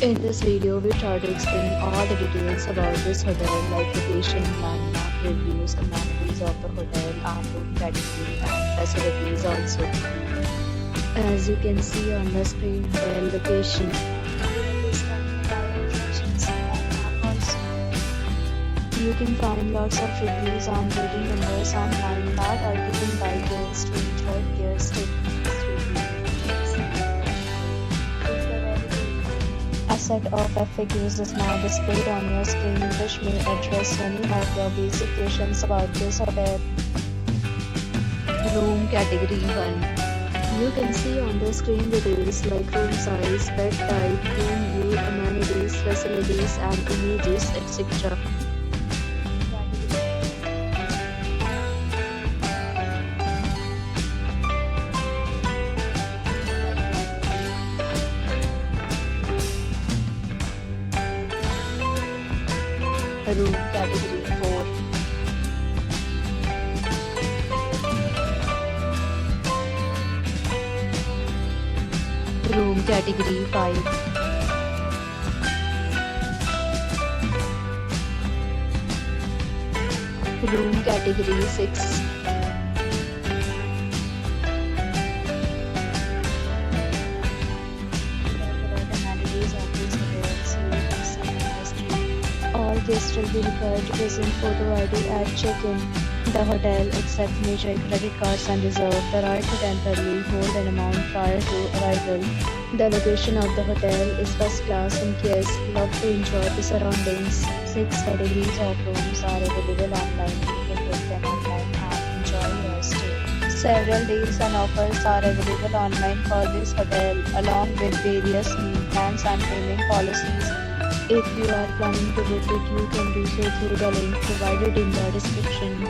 In this video, we try to explain all the details about this hotel like location, landmark, reviews, amenities of the hotel, and room category and facilities also. As you can see on the screen, hotel location. You can find lots of reviews and rating numbers online that are given by guests to enjoy their stay. A set of FAQs is now displayed on your screen, which may address many of your basic questions about this hotel. Room category 1. You can see on the screen details like room size, bed type, room view, amenities, facilities, and images, etc. Room category 4. Room category 5. Room category 6. All guests will be required to present photo ID at check-in. The hotel accepts major credit cards and reserves the right to temporarily hold an amount prior to arrival. The location of the hotel is first class and guests love to enjoy the surroundings. 6 categories of rooms are available online. You can book them online and enjoy your stay. Several deals and offers are available online for this hotel, along with various meal plans and payment policies. If you are planning to book it, you can do so through the link provided in the description.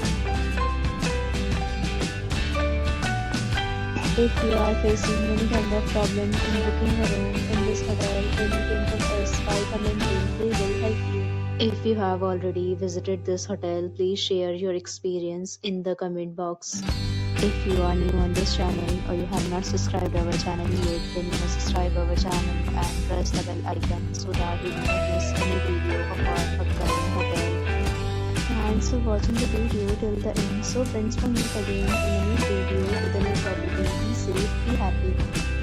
If you are facing any kind of problem in booking a room in this hotel, then you can contact us by commenting. We will help you. If you have already visited this hotel, please share your experience in the comment box. If you are new on this channel or you have not subscribed our channel yet, then you must subscribe our channel and press the bell icon so that you do not miss any video of our upcoming hotel. Thanks for watching the video till the end. So friends, will meet again in a new video with a new property. Be safe, be happy.